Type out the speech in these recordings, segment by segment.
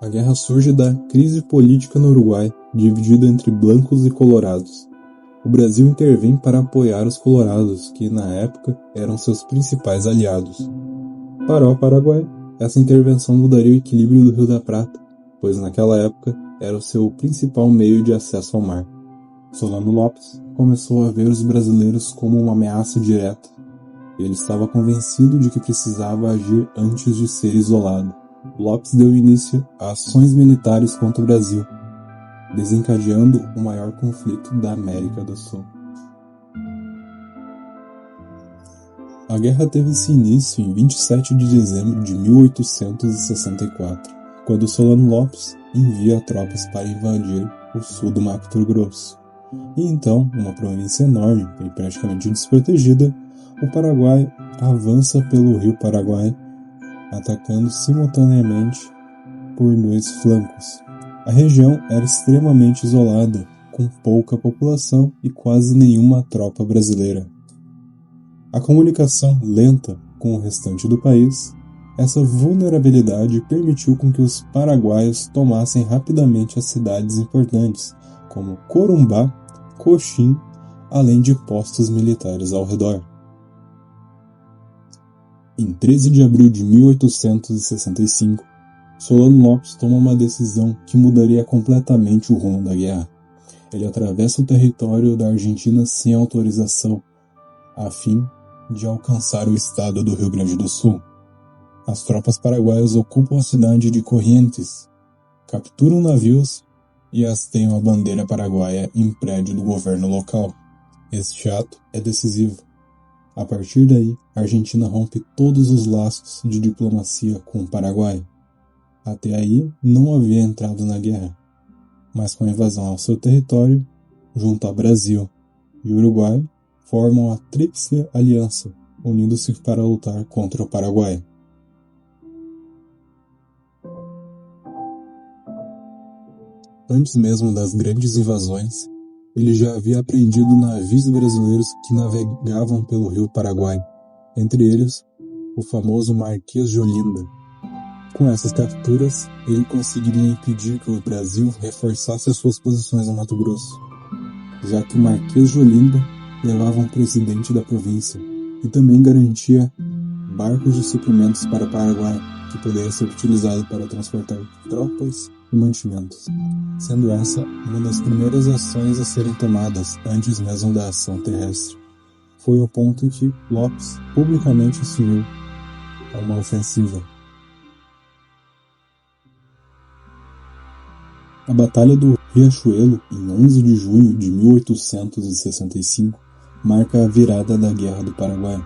A guerra surge da crise política no Uruguai, dividida entre blancos e colorados. O Brasil intervém para apoiar os colorados, que na época eram seus principais aliados. Para o Paraguai, essa intervenção mudaria o equilíbrio do Rio da Prata, pois naquela época era o seu principal meio de acesso ao mar. Solano Lopes começou a ver os brasileiros como uma ameaça direta. Ele estava convencido de que precisava agir antes de ser isolado. Lopes deu início a ações militares contra o Brasil, desencadeando o maior conflito da América do Sul. A guerra teve-se início em 27 de dezembro de 1864, quando Solano Lopes envia tropas para invadir o sul do Mato Grosso. E então, uma província enorme e praticamente desprotegida, o Paraguai avança pelo rio Paraguai, atacando simultaneamente por dois flancos. A região era extremamente isolada, com pouca população e quase nenhuma tropa brasileira. A comunicação lenta com o restante do país, essa vulnerabilidade permitiu com que os paraguaios tomassem rapidamente as cidades importantes, como Corumbá, Coxim, além de postos militares ao redor. Em 13 de abril de 1865, Solano Lopes toma uma decisão que mudaria completamente o rumo da guerra. Ele atravessa o território da Argentina sem autorização, a fim de alcançar o estado do Rio Grande do Sul. As tropas paraguaias ocupam a cidade de Corrientes, capturam navios e hasteiam a bandeira paraguaia em prédio do governo local. Este ato é decisivo. A partir daí, a Argentina rompe todos os laços de diplomacia com o Paraguai. Até aí, não havia entrado na guerra, mas com a invasão ao seu território, junto ao Brasil e Uruguai, formam a Tríplice Aliança, unindo-se para lutar contra o Paraguai. Antes mesmo das grandes invasões, ele já havia apreendido navios brasileiros que navegavam pelo rio Paraguai, entre eles o famoso Marquês de Olinda. Com essas capturas, ele conseguiria impedir que o Brasil reforçasse as suas posições no Mato Grosso, já que o Marquês de Olinda levava um presidente da província e também garantia barcos de suprimentos para o Paraguai, que poderia ser utilizado para transportar tropas e mantimentos, sendo essa uma das primeiras ações a serem tomadas antes mesmo da ação terrestre. Foi o ponto em que Lopes publicamente assumiu uma ofensiva. A Batalha do Riachuelo, em 11 de junho de 1865, marca a virada da Guerra do Paraguai.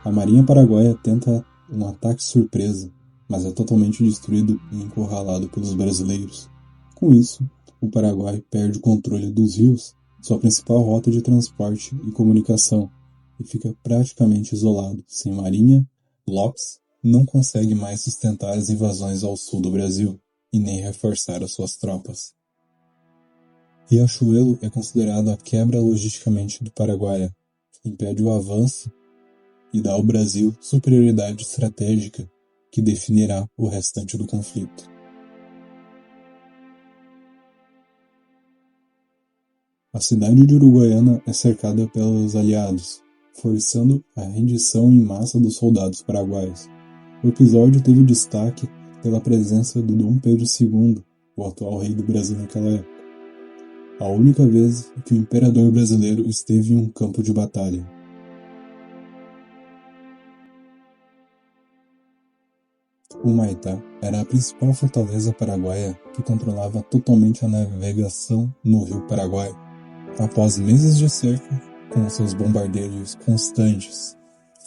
A Marinha Paraguaia tenta um ataque surpresa, mas é totalmente destruído e encurralado pelos brasileiros. Com isso, o Paraguai perde o controle dos rios, sua principal rota de transporte e comunicação, e fica praticamente isolado. Sem marinha, Lopes não consegue mais sustentar as invasões ao sul do Brasil e nem reforçar as suas tropas. Riachuelo é considerado a quebra logisticamente do Paraguai, impede o avanço e dá ao Brasil superioridade estratégica que definirá o restante do conflito. A cidade de Uruguaiana é cercada pelos aliados, forçando a rendição em massa dos soldados paraguaios. O episódio teve destaque pela presença do Dom Pedro II, o atual rei do Brasil naquela época. A única vez que o imperador brasileiro esteve em um campo de batalha. Humaitá era a principal fortaleza paraguaia que controlava totalmente a navegação no rio Paraguai. Após meses de cerco, com seus bombardeios constantes,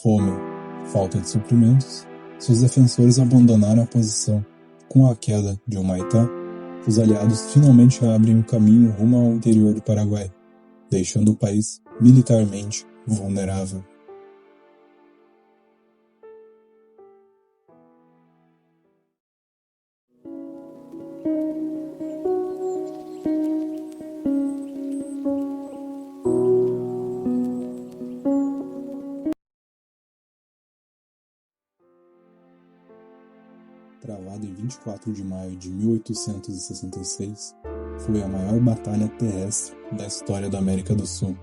fome, falta de suprimentos, seus defensores abandonaram a posição. Com a queda de Humaitá, os aliados finalmente abrem o caminho rumo ao interior do Paraguai, deixando o país militarmente vulnerável. Travado em 24 de maio de 1866 foi a maior batalha terrestre da história da América do Sul.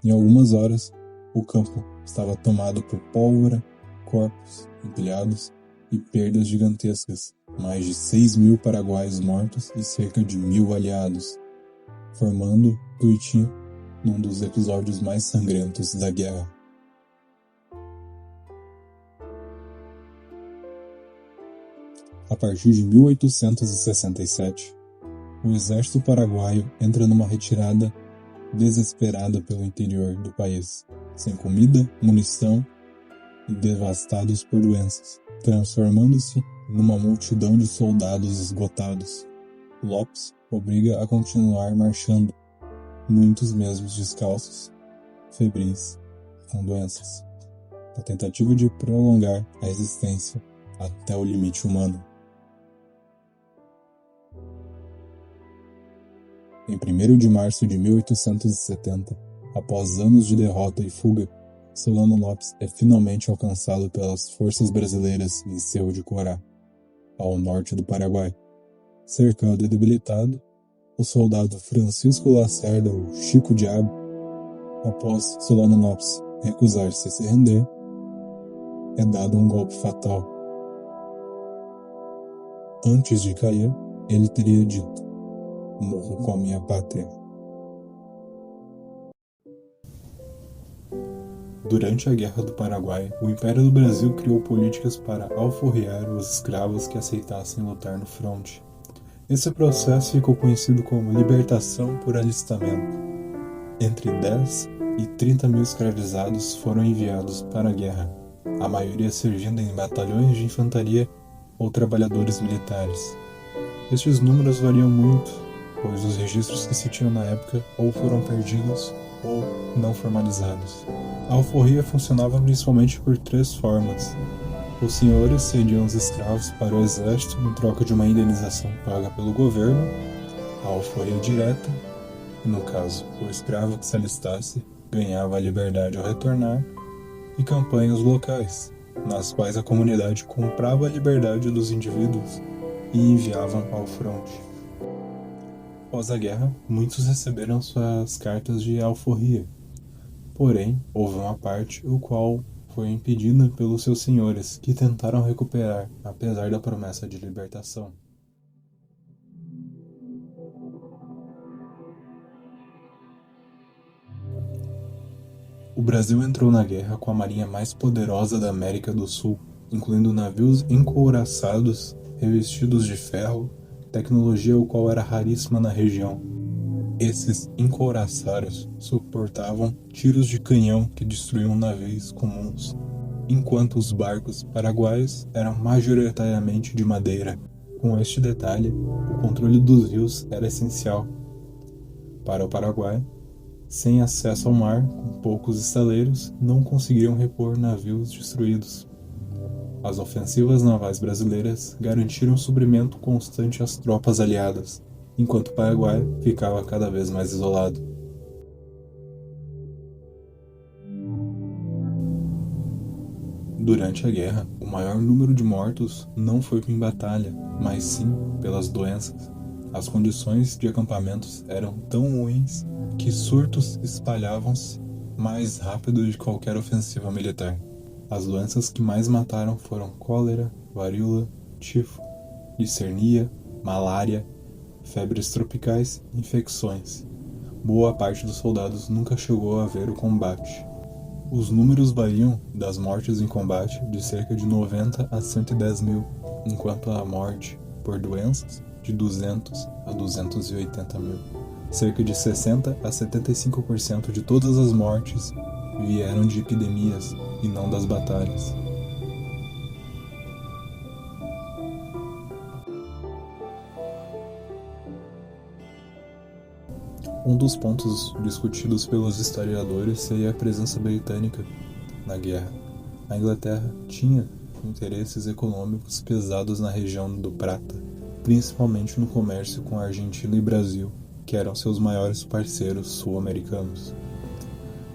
Em algumas horas, o campo estava tomado por pólvora, corpos empilhados e perdas gigantescas. Mais de 6.000 paraguaios mortos e cerca de 1.000 aliados, formando Tuiuti num dos episódios mais sangrentos da guerra. A partir de 1867, o exército paraguaio entra numa retirada desesperada pelo interior do país, sem comida, munição e devastados por doenças, transformando-se numa multidão de soldados esgotados. Lopes obriga a continuar marchando, muitos mesmos descalços, febris, com doenças, na tentativa de prolongar a existência até o limite humano. Em 1º de março de 1870, após anos de derrota e fuga, Solano Lopes é finalmente alcançado pelas forças brasileiras em Cerro de Corá, ao norte do Paraguai. Cercado e debilitado, o soldado Francisco Lacerda, o Chico Diabo, após Solano Lopes recusar-se a se render, é dado um golpe fatal. Antes de cair, ele teria dito: "Morro com a minha pátria". Durante a Guerra do Paraguai, o Império do Brasil criou políticas para alforriar os escravos que aceitassem lutar no fronte. Esse processo ficou conhecido como libertação por alistamento. Entre 10 e 30 mil escravizados foram enviados para a guerra, a maioria servindo em batalhões de infantaria ou trabalhadores militares. Estes números variam muito, pois os registros que se tinham na época ou foram perdidos ou não formalizados. A alforria funcionava principalmente por 3 formas. Os senhores cediam os escravos para o exército em troca de uma indenização paga pelo governo, a alforria direta, e no caso, o escravo que se alistasse ganhava a liberdade ao retornar, e campanhas locais, nas quais a comunidade comprava a liberdade dos indivíduos e enviavam ao fronte. Após a guerra, muitos receberam suas cartas de alforria. Porém, houve uma parte o qual foi impedida pelos seus senhores, que tentaram recuperar, apesar da promessa de libertação. O Brasil entrou na guerra com a marinha mais poderosa da América do Sul, incluindo navios encouraçados, revestidos de ferro, tecnologia o qual era raríssima na região. Esses encouraçados suportavam tiros de canhão que destruíam navios comuns, enquanto os barcos paraguaios eram majoritariamente de madeira. Com este detalhe, o controle dos rios era essencial. Para o Paraguai, sem acesso ao mar, com poucos estaleiros, não conseguiriam repor navios destruídos. As ofensivas navais brasileiras garantiram suprimento constante às tropas aliadas, enquanto o Paraguai ficava cada vez mais isolado. Durante a guerra, o maior número de mortos não foi em batalha, mas sim pelas doenças. As condições de acampamentos eram tão ruins que surtos espalhavam-se mais rápido de qualquer ofensiva militar. As doenças que mais mataram foram cólera, varíola, tifo, discernia, malária, febres tropicais e infecções. Boa parte dos soldados nunca chegou a ver o combate. Os números variam das mortes em combate de cerca de 90 a 110 mil, enquanto a morte por doenças de 200 a 280 mil. Cerca de 60 a 75% de todas as mortes vieram de epidemias e não das batalhas. Um dos pontos discutidos pelos historiadores seria a presença britânica na guerra. A Inglaterra tinha interesses econômicos pesados na região do Prata, principalmente no comércio com a Argentina e Brasil, que eram seus maiores parceiros sul-americanos.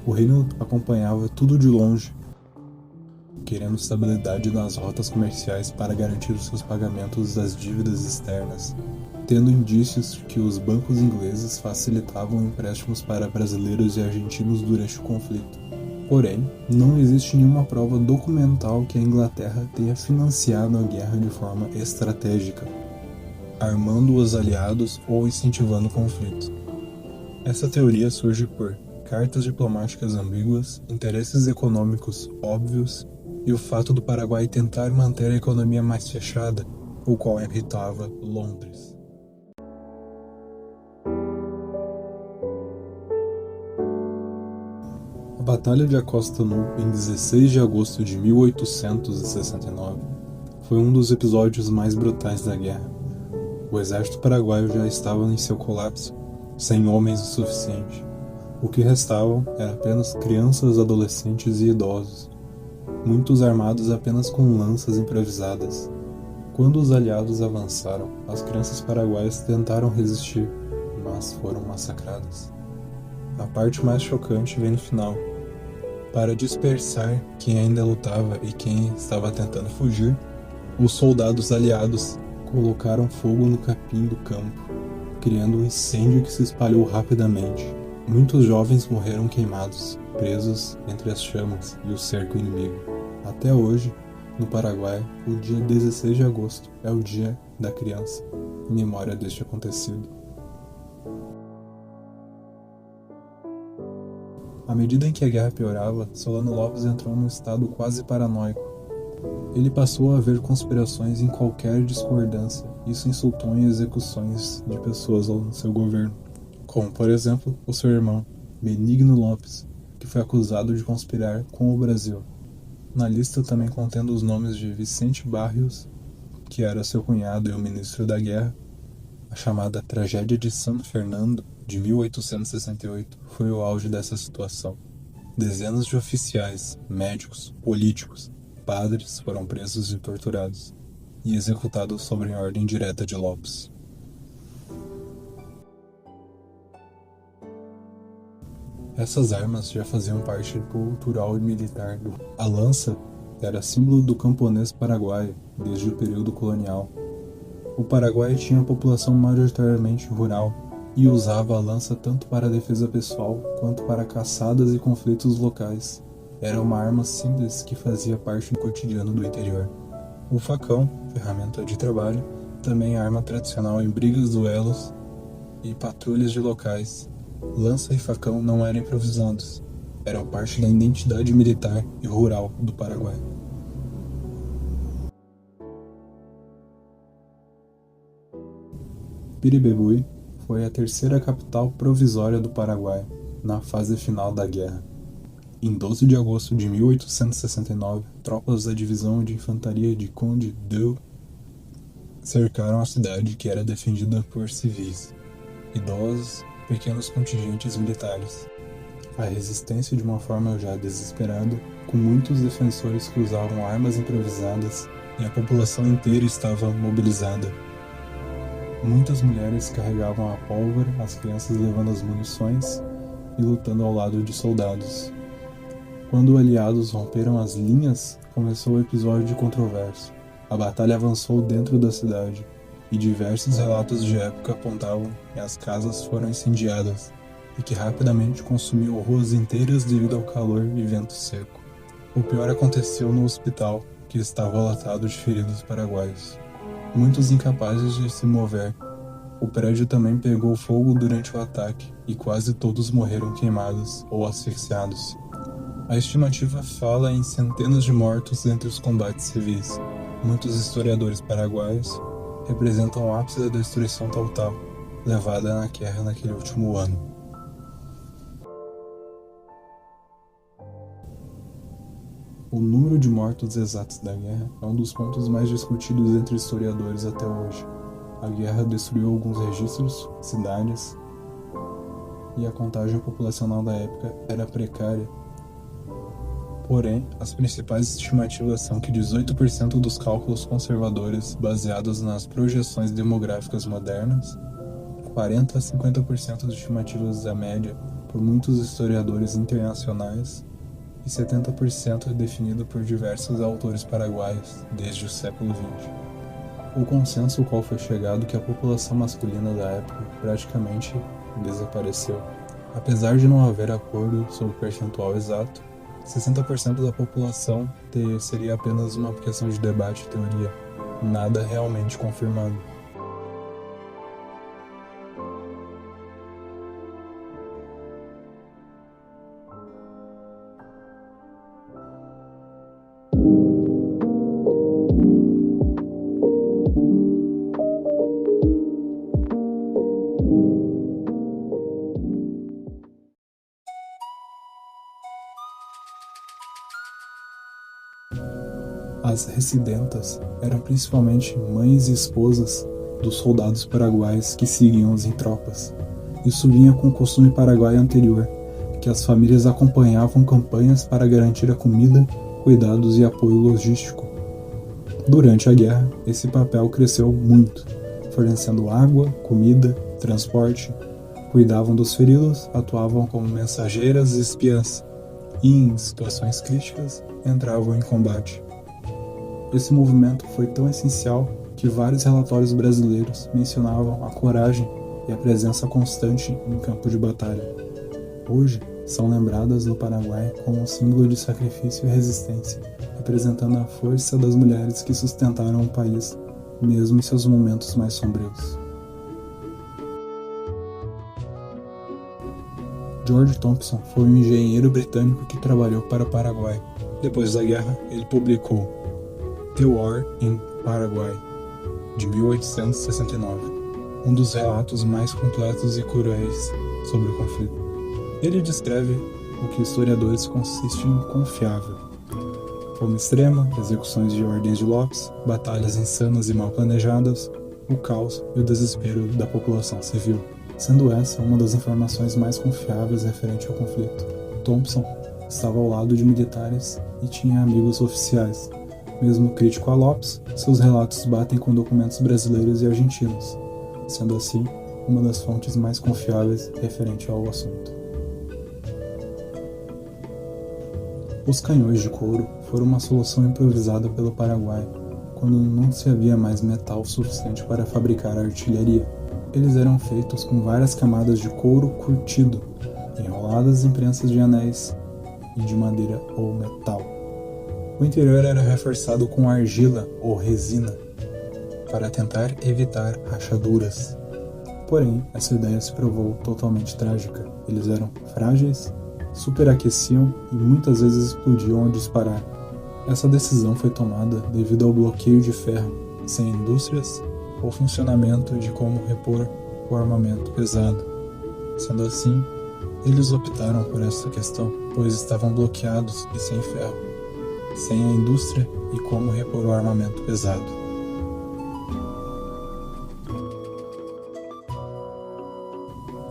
O reino acompanhava tudo de longe, querendo estabilidade nas rotas comerciais para garantir os seus pagamentos das dívidas externas, tendo indícios que os bancos ingleses facilitavam empréstimos para brasileiros e argentinos durante o conflito. Porém, não existe nenhuma prova documental que a Inglaterra tenha financiado a guerra de forma estratégica, armando os aliados ou incentivando o conflito. Essa teoria surge por cartas diplomáticas ambíguas, interesses econômicos óbvios e o fato do Paraguai tentar manter a economia mais fechada, o qual irritava Londres. A Batalha de Acosta Nu, em 16 de agosto de 1869, foi um dos episódios mais brutais da guerra. O exército paraguaio já estava em seu colapso, sem homens o suficiente. O que restavam eram apenas crianças, adolescentes e idosos, muitos armados apenas com lanças improvisadas. Quando os aliados avançaram, as crianças paraguaias tentaram resistir, mas foram massacradas. A parte mais chocante vem no final. Para dispersar quem ainda lutava e quem estava tentando fugir, os soldados aliados colocaram fogo no capim do campo, criando um incêndio que se espalhou rapidamente. Muitos jovens morreram queimados, presos entre as chamas e o cerco inimigo. Até hoje, no Paraguai, o dia 16 de agosto é o Dia da Criança, em memória deste acontecido. À medida em que a guerra piorava, Solano Lopes entrou num estado quase paranoico. Ele passou a ver conspirações em qualquer discordância. Isso insultou em execuções de pessoas no seu governo, como, por exemplo, o seu irmão, Benigno Lopes, que foi acusado de conspirar com o Brasil. Na lista também contendo os nomes de Vicente Barrios, que era seu cunhado e o ministro da guerra. A chamada Tragédia de San Fernando, de 1868, foi o auge dessa situação. Dezenas de oficiais, médicos, políticos, padres foram presos e torturados, e executados sob ordem direta de Lopes. Essas armas já faziam parte cultural e militar do... A lança era símbolo do camponês paraguaio desde o período colonial. O Paraguai tinha população majoritariamente rural e usava a lança tanto para defesa pessoal quanto para caçadas e conflitos locais. Era uma arma simples que fazia parte do cotidiano do interior. O facão, ferramenta de trabalho, também é arma tradicional em brigas, duelos e patrulhas de locais. Lança e facão não eram improvisados, eram parte da identidade militar e rural do Paraguai. Piribebui foi a terceira capital provisória do Paraguai na fase final da guerra. Em 12 de agosto de 1869, tropas da divisão de infantaria de Conde Deu cercaram a cidade, que era defendida por civis, idosos e pequenos contingentes militares. A resistência, de uma forma já desesperada, com muitos defensores que usavam armas improvisadas, e a população inteira estava mobilizada. Muitas mulheres carregavam a pólvora, as crianças levando as munições e lutando ao lado de soldados. Quando aliados romperam as linhas, começou o episódio controverso. A batalha avançou dentro da cidade, e diversos relatos de época apontavam que as casas foram incendiadas e que rapidamente consumiu ruas inteiras devido ao calor e vento seco. O pior aconteceu no hospital, que estava lotado de feridos paraguaios, muitos incapazes de se mover. O prédio também pegou fogo durante o ataque e quase todos morreram queimados ou asfixiados. A estimativa fala em centenas de mortos entre os combates civis. Muitos historiadores paraguaios representam o ápice da destruição total levada na guerra naquele último ano. O número de mortos exatos da guerra é um dos pontos mais discutidos entre historiadores até hoje. A guerra destruiu alguns registros, cidades, e a contagem populacional da época era precária. Porém, as principais estimativas são que 18% dos cálculos conservadores, baseados nas projeções demográficas modernas, 40 a 50% de estimativas da média por muitos historiadores internacionais, e 70% definido por diversos autores paraguaios desde o século XX. O consenso ao qual foi chegado que a população masculina da época praticamente desapareceu. Apesar de não haver acordo sobre o percentual exato, 60% da população seria apenas uma questão de debate e teoria, nada realmente confirmado. As residentas eram principalmente mães e esposas dos soldados paraguaios que seguiam-os em tropas. Isso vinha com o costume paraguaio anterior, que as famílias acompanhavam campanhas para garantir a comida, cuidados e apoio logístico. Durante a guerra, esse papel cresceu muito, fornecendo água, comida, transporte, cuidavam dos feridos, atuavam como mensageiras e espiãs, e em situações críticas entravam em combate. Esse movimento foi tão essencial que vários relatórios brasileiros mencionavam a coragem e a presença constante em campo de batalha. Hoje, são lembradas no Paraguai como um símbolo de sacrifício e resistência, representando a força das mulheres que sustentaram o país, mesmo em seus momentos mais sombrios. George Thompson foi um engenheiro britânico que trabalhou para o Paraguai. Depois da guerra, ele publicou The War in Paraguay, de 1869, um dos relatos mais completos e cruéis sobre o conflito. Ele descreve o que historiadores consideram inconfiável: fome extrema, execuções de ordens de Lopes, batalhas insanas e mal planejadas, o caos e o desespero da população civil, sendo essa uma das informações mais confiáveis referente ao conflito. Thompson estava ao lado de militares e tinha amigos oficiais. Mesmo crítico a Lopes, seus relatos batem com documentos brasileiros e argentinos, sendo assim uma das fontes mais confiáveis referente ao assunto. Os canhões de couro foram uma solução improvisada pelo Paraguai, quando não se havia mais metal suficiente para fabricar a artilharia. Eles eram feitos com várias camadas de couro curtido, enroladas em prensas de anéis e de madeira ou metal. O interior era reforçado com argila ou resina, para tentar evitar rachaduras. Porém, essa ideia se provou totalmente trágica. Eles eram frágeis, superaqueciam e muitas vezes explodiam ao disparar. Essa decisão foi tomada devido ao bloqueio de ferro, sem indústrias ou funcionamento de como repor o armamento pesado. Sendo assim, eles optaram por essa questão, pois estavam bloqueados e sem ferro, sem a indústria e como repor o armamento pesado.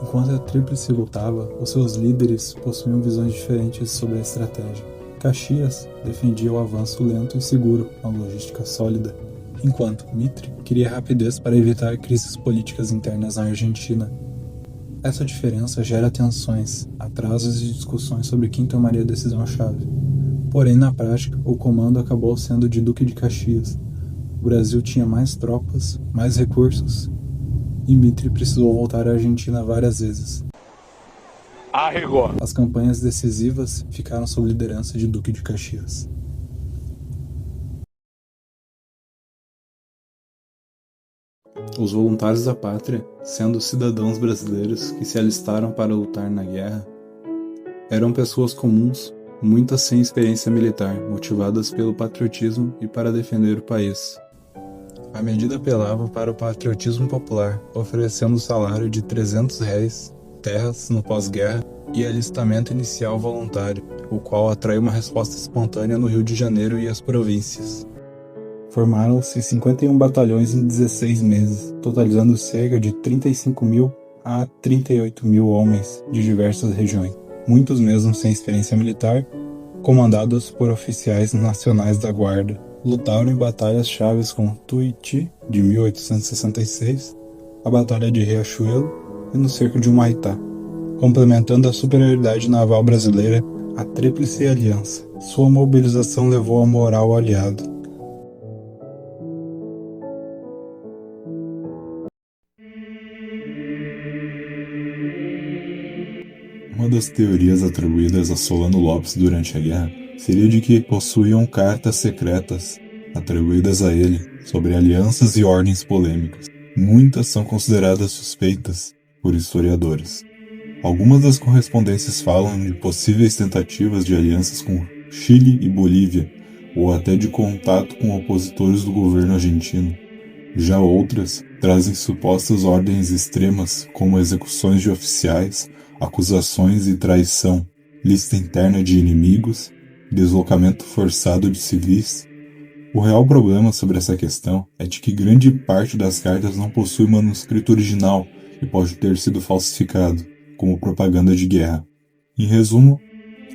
Enquanto a tríplice lutava, os seus líderes possuíam visões diferentes sobre a estratégia. Caxias defendia o avanço lento e seguro, uma logística sólida, enquanto Mitre queria rapidez para evitar crises políticas internas na Argentina. Essa diferença gera tensões, atrasos e discussões sobre quem tomaria a decisão-chave. Porém, na prática, o comando acabou sendo de Duque de Caxias. O Brasil tinha mais tropas, mais recursos, e Mitre precisou voltar à Argentina várias vezes. Arregou. As campanhas decisivas ficaram sob liderança de Duque de Caxias. Os voluntários da pátria, sendo cidadãos brasileiros que se alistaram para lutar na guerra, eram pessoas comuns, muitas sem experiência militar, motivadas pelo patriotismo e para defender o país. A medida apelava para o patriotismo popular, oferecendo salário de R$300, terras no pós-guerra e alistamento inicial voluntário, o qual atraiu uma resposta espontânea no Rio de Janeiro e as províncias. Formaram-se 51 batalhões em 16 meses, totalizando cerca de 35.000 a 38.000 homens de diversas regiões, muitos mesmo sem experiência militar, comandados por oficiais nacionais da Guarda. Lutaram em batalhas chaves como Tuiuti, de 1866, a Batalha de Riachuelo e no cerco de Humaitá. Complementando a superioridade naval brasileira, A Tríplice Aliança. Sua mobilização levou a moral aliado. Uma das teorias atribuídas a Solano Lopes durante a guerra seria de que possuíam cartas secretas atribuídas a ele sobre alianças e ordens polêmicas. Muitas são consideradas suspeitas por historiadores. Algumas das correspondências falam de possíveis tentativas de alianças com Chile e Bolívia, ou até de contato com opositores do governo argentino. Já outras trazem supostas ordens extremas, como execuções de oficiais, acusações e traição, lista interna de inimigos, deslocamento forçado de civis. O real problema sobre essa questão é de que grande parte das cartas não possui manuscrito original e pode ter sido falsificado, como propaganda de guerra. Em resumo,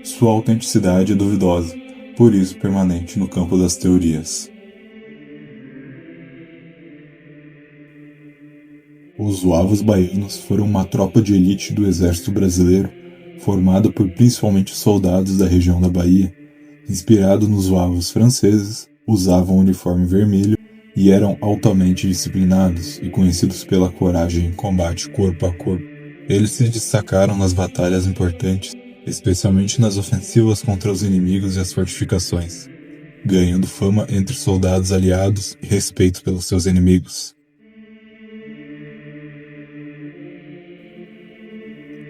sua autenticidade é duvidosa, por isso permanente no campo das teorias. Os Zuavos Baianos foram uma tropa de elite do exército brasileiro, formada por principalmente soldados da região da Bahia. Inspirado nos Zuavos franceses, usavam uniforme vermelho e eram altamente disciplinados e conhecidos pela coragem em combate corpo a corpo. Eles se destacaram nas batalhas importantes, especialmente nas ofensivas contra os inimigos e as fortificações, ganhando fama entre soldados aliados e respeito pelos seus inimigos.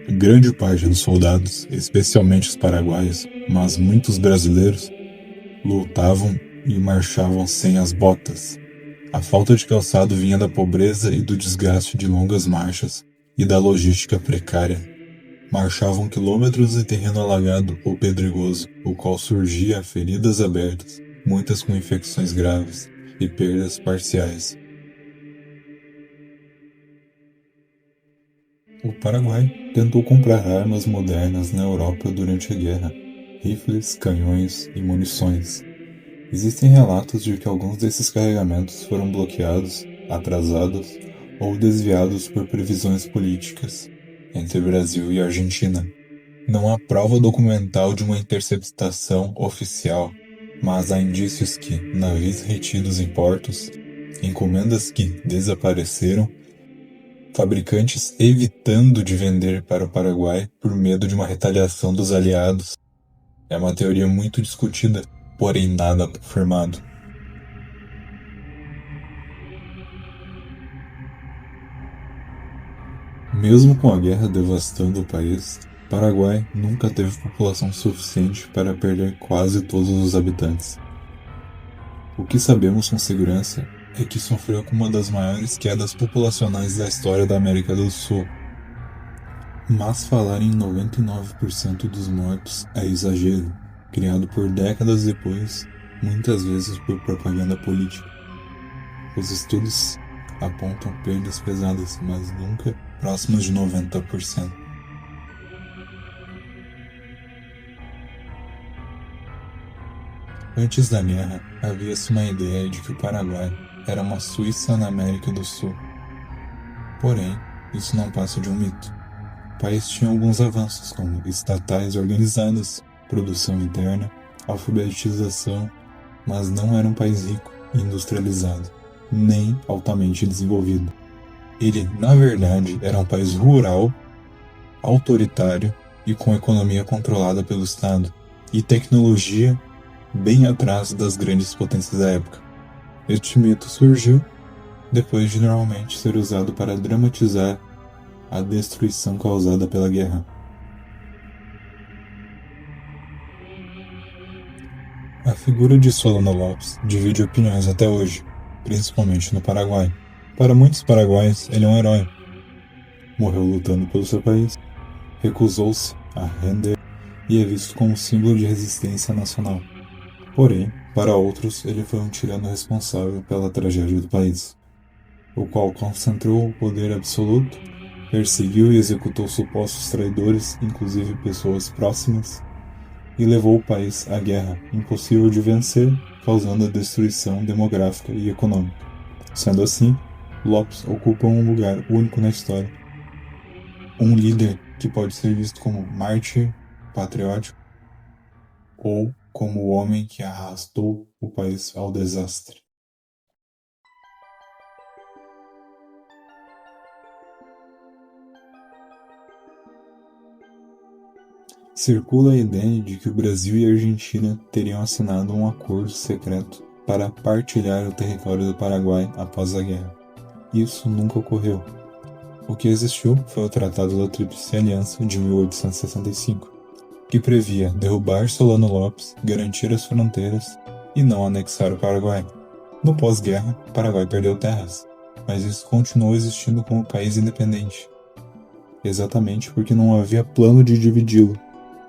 Grande parte dos soldados, especialmente os paraguaios, mas muitos brasileiros, lutavam e marchavam sem as botas. A falta de calçado vinha da pobreza e do desgaste de longas marchas e da logística precária. Marchavam quilômetros em terreno alagado ou pedregoso, o qual surgia a feridas abertas, muitas com infecções graves e perdas parciais. O Paraguai tentou comprar armas modernas na Europa durante a guerra, rifles, canhões e munições. Existem relatos de que alguns desses carregamentos foram bloqueados, atrasados ou desviados por previsões políticas entre Brasil e Argentina. Não há prova documental de uma interceptação oficial, mas há indícios que navios retidos em portos, encomendas que desapareceram, fabricantes evitando de vender para o Paraguai por medo de uma retaliação dos aliados. É uma teoria muito discutida, porém nada confirmado. Mesmo com a guerra devastando o país, o Paraguai nunca teve população suficiente para perder quase todos os habitantes. O que sabemos com segurança é que sofreu com uma das maiores quedas populacionais da história da América do Sul. Mas falar em 99% dos mortos é exagero, criado por décadas depois, muitas vezes por propaganda política. Os estudos apontam perdas pesadas, mas nunca próximas de 90%. Antes da guerra, havia-se uma ideia de que o Paraguai era uma Suíça na América do Sul. Porém, isso não passa de um mito. O país tinha alguns avanços, como estatais organizadas, produção interna, alfabetização, mas não era um país rico e industrializado, nem altamente desenvolvido. Ele, na verdade, era um país rural, autoritário e com economia controlada pelo Estado, e tecnologia bem atrás das grandes potências da época. Este mito surgiu depois de normalmente ser usado para dramatizar a destruição causada pela guerra. A figura de Solano Lopes divide opiniões até hoje, principalmente no Paraguai. Para muitos paraguaios, ele é um herói. Morreu lutando pelo seu país, recusou-se a render e é visto como símbolo de resistência nacional. Porém, para outros, ele foi um tirano responsável pela tragédia do país, o qual concentrou o poder absoluto, perseguiu e executou supostos traidores, inclusive pessoas próximas, e levou o país à guerra, impossível de vencer, causando a destruição demográfica e econômica. Sendo assim, Lopes ocupa um lugar único na história. Um líder que pode ser visto como mártir patriótico ou como o homem que arrastou o país ao desastre. Circula a ideia de que o Brasil e a Argentina teriam assinado um acordo secreto para partilhar o território do Paraguai após a guerra. Isso nunca ocorreu. O que existiu foi o Tratado da Tríplice Aliança de 1865, que previa derrubar Solano Lopes, garantir as fronteiras e não anexar o Paraguai. No pós-guerra, o Paraguai perdeu terras, mas isso continuou existindo como país independente, exatamente porque não havia plano de dividi-lo.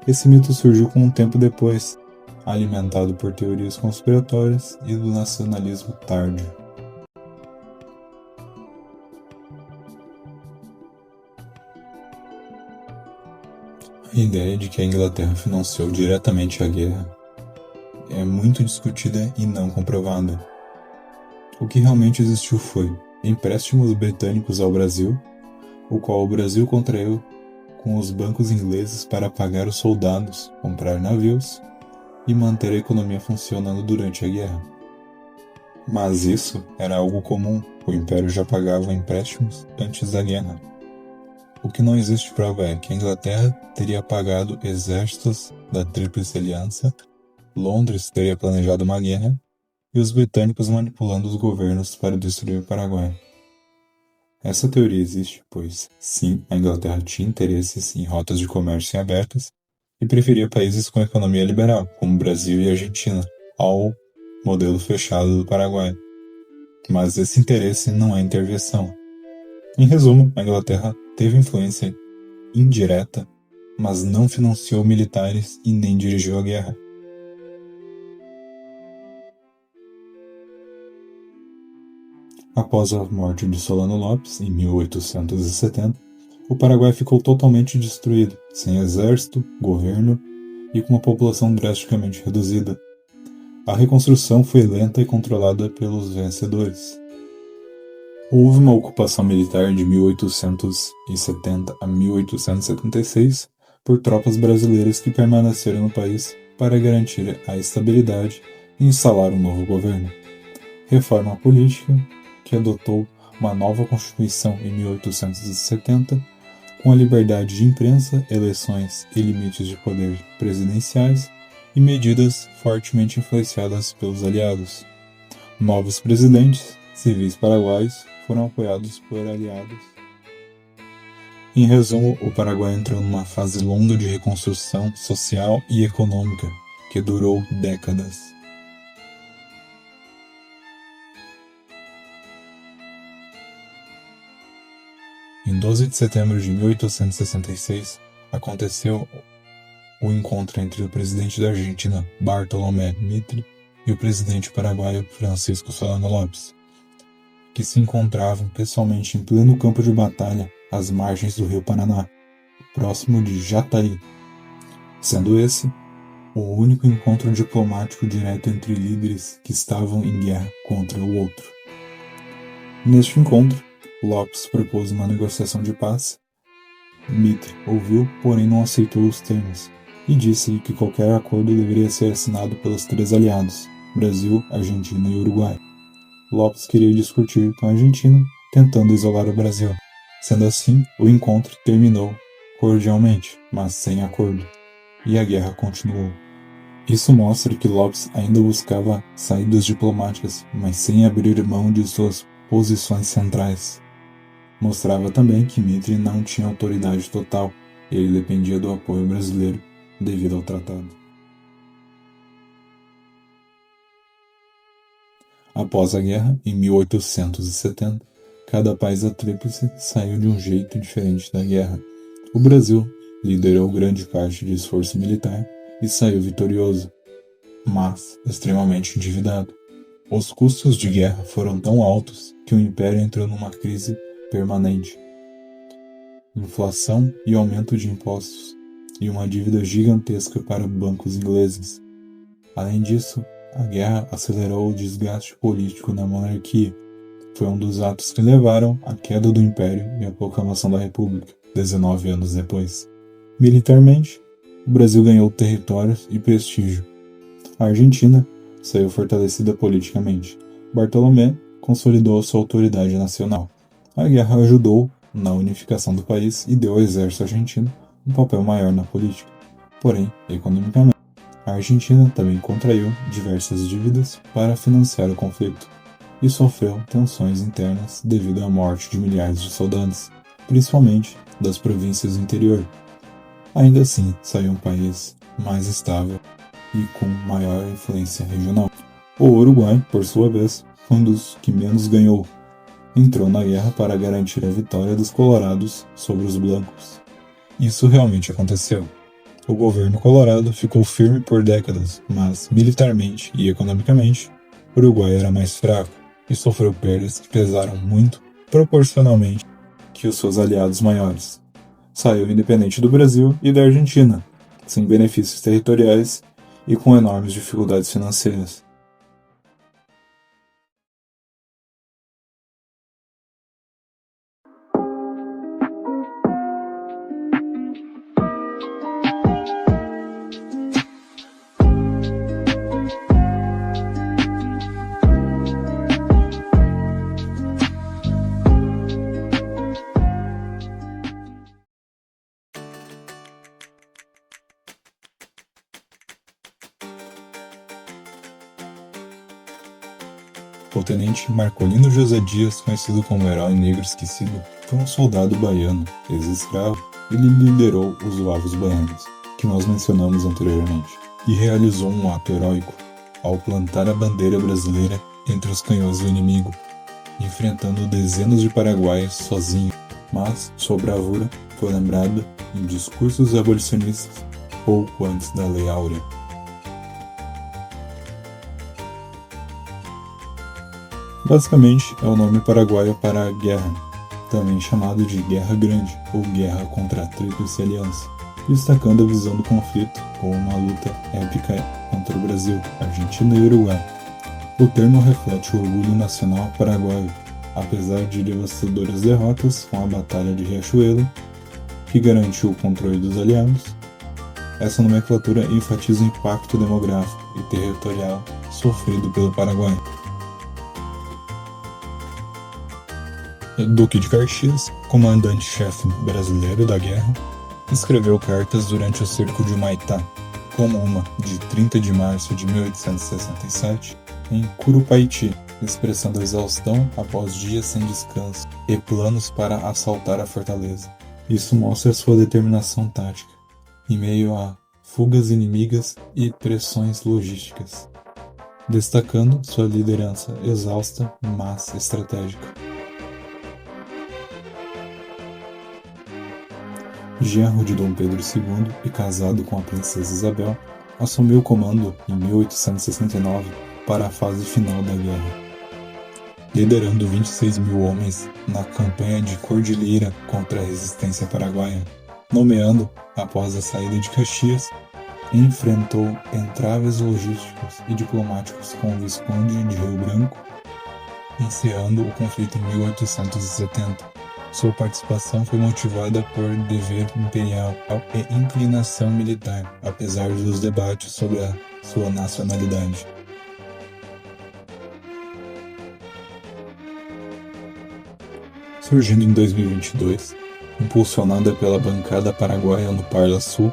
Esse mito surgiu com um tempo depois, alimentado por teorias conspiratórias e do nacionalismo tardio. A ideia de que a Inglaterra financiou diretamente a guerra é muito discutida e não comprovada. O que realmente existiu foi empréstimos britânicos ao Brasil, o qual o Brasil contraiu com os bancos ingleses para pagar os soldados, comprar navios e manter a economia funcionando durante a guerra. Mas isso era algo comum, o Império já pagava empréstimos antes da guerra. O que não existe prova é que a Inglaterra teria pagado exércitos da Tríplice Aliança, Londres teria planejado uma guerra e os britânicos manipulando os governos para destruir o Paraguai. Essa teoria existe, pois, sim, a Inglaterra tinha interesses em rotas de comércio abertas e preferia países com economia liberal, como Brasil e Argentina, ao modelo fechado do Paraguai. Mas esse interesse não é intervenção. Em resumo, a Inglaterra teve influência indireta, mas não financiou militares e nem dirigiu a guerra. Após a morte de Solano Lopes, em 1870, o Paraguai ficou totalmente destruído, sem exército, governo e com uma população drasticamente reduzida. A reconstrução foi lenta e controlada pelos vencedores. Houve uma ocupação militar de 1870 a 1876 por tropas brasileiras que permaneceram no país para garantir a estabilidade e instalar um novo governo. Reforma política, que adotou uma nova Constituição em 1870, com a liberdade de imprensa, eleições e limites de poder presidenciais e medidas fortemente influenciadas pelos aliados. Novos presidentes, civis paraguaios, foram apoiados por aliados. Em resumo, o Paraguai entrou numa fase longa de reconstrução social e econômica, que durou décadas. Em 12 de setembro de 1866, aconteceu o encontro entre o presidente da Argentina, Bartolomé Mitre, e o presidente paraguaio, Francisco Solano Lopes, que se encontravam pessoalmente em pleno campo de batalha às margens do rio Paraná, próximo de Jataí, sendo esse o único encontro diplomático direto entre líderes que estavam em guerra contra o outro. Neste encontro, Lopes propôs uma negociação de paz. Mitre ouviu, porém não aceitou os termos, e disse que qualquer acordo deveria ser assinado pelos três aliados, Brasil, Argentina e Uruguai. Lopes queria discutir com a Argentina, tentando isolar o Brasil. Sendo assim, o encontro terminou cordialmente, mas sem acordo, e a guerra continuou. Isso mostra que Lopes ainda buscava saídas diplomáticas, mas sem abrir mão de suas posições centrais. Mostrava também que Mitre não tinha autoridade total e ele dependia do apoio brasileiro devido ao tratado. Após a guerra, em 1870, cada país da Tríplice saiu de um jeito diferente da guerra. O Brasil liderou grande parte do esforço militar e saiu vitorioso, mas extremamente endividado. Os custos de guerra foram tão altos que o Império entrou numa crise permanente. Inflação e aumento de impostos, e uma dívida gigantesca para bancos ingleses. Além disso, a guerra acelerou o desgaste político na monarquia. Foi um dos atos que levaram à queda do Império e à proclamação da República, 19 anos depois. Militarmente, o Brasil ganhou territórios e prestígio. A Argentina saiu fortalecida politicamente. Bartolomé consolidou sua autoridade nacional. A guerra ajudou na unificação do país e deu ao exército argentino um papel maior na política. Porém, economicamente, a Argentina também contraiu diversas dívidas para financiar o conflito e sofreu tensões internas devido à morte de milhares de soldados, principalmente das províncias do interior. Ainda assim, saiu um país mais estável e com maior influência regional. O Uruguai, por sua vez, foi um dos que menos ganhou. Entrou na guerra para garantir a vitória dos colorados sobre os blancos. Isso realmente aconteceu. O governo colorado ficou firme por décadas, mas militarmente e economicamente, o Uruguai era mais fraco e sofreu perdas que pesaram muito proporcionalmente que os seus aliados maiores. Saiu independente do Brasil e da Argentina, sem benefícios territoriais e com enormes dificuldades financeiras. O tenente Marcolino José Dias, conhecido como Herói Negro Esquecido, foi um soldado baiano, ex-escravo. Ele liderou os Lavos Baianos, que nós mencionamos anteriormente, e realizou um ato heróico ao plantar a bandeira brasileira entre os canhões do inimigo, enfrentando dezenas de paraguaios sozinho, mas sua bravura foi lembrada em discursos abolicionistas pouco antes da Lei Áurea. Basicamente, é o nome paraguaio para a guerra, também chamado de Guerra Grande ou Guerra contra a Tríplice Aliança, destacando a visão do conflito como uma luta épica contra o Brasil, Argentina e Uruguai. O termo reflete o orgulho nacional paraguaio, apesar de devastadoras derrotas com a Batalha de Riachuelo, que garantiu o controle dos aliados. Essa nomenclatura enfatiza o impacto demográfico e territorial sofrido pelo Paraguai. Duque de Caxias, comandante-chefe brasileiro da guerra, escreveu cartas durante o cerco de Humaitá, como uma de 30 de março de 1867, em Curupaiti, expressando exaustão após dias sem descanso e planos para assaltar a fortaleza. Isso mostra sua determinação tática, em meio a fugas inimigas e pressões logísticas, destacando sua liderança exausta, mas estratégica. Genro de Dom Pedro II e casado com a princesa Isabel, assumiu o comando em 1869 para a fase final da guerra, liderando 26 mil homens na campanha de Cordilheira contra a resistência paraguaia. Nomeando, após a saída de Caxias, enfrentou entraves logísticos e diplomáticos com o Visconde de Rio Branco, encerrando o conflito em 1870. Sua participação foi motivada por dever imperial e inclinação militar, apesar dos debates sobre a sua nacionalidade. Surgindo em 2022, impulsionada pela bancada paraguaia no Parla Sul,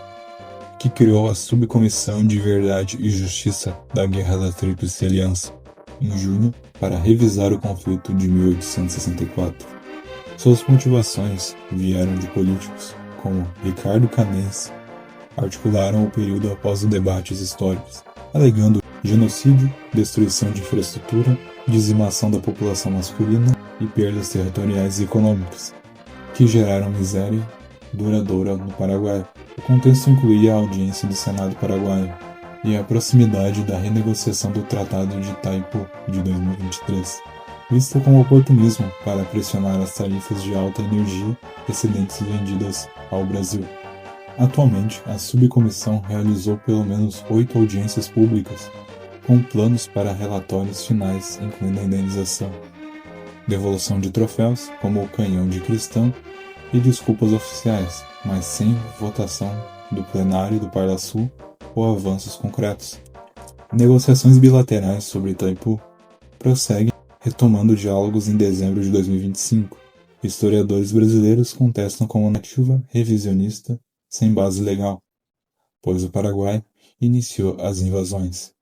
que criou a Subcomissão de Verdade e Justiça da Guerra da Tríplice Aliança, em junho, para revisar o conflito de 1864. Suas motivações vieram de políticos, como Ricardo Canês, articularam o período após os debates históricos, alegando genocídio, destruição de infraestrutura, dizimação da população masculina e perdas territoriais e econômicas, que geraram miséria duradoura no Paraguai. O contexto incluía a audiência do Senado paraguaio e a proximidade da renegociação do Tratado de Itaipu de 2023. Vista como oportunismo para pressionar as tarifas de alta energia excedentes vendidas ao Brasil. Atualmente, a subcomissão realizou pelo menos 8 audiências públicas, com planos para relatórios finais incluindo a indenização, devolução de troféus, como o canhão de cristão, e desculpas oficiais, mas sem votação do plenário do Parlasul ou avanços concretos. Negociações bilaterais sobre Itaipu prosseguem, retomando diálogos em dezembro de 2025. Historiadores brasileiros contestam como narrativa revisionista sem base legal, pois o Paraguai iniciou as invasões.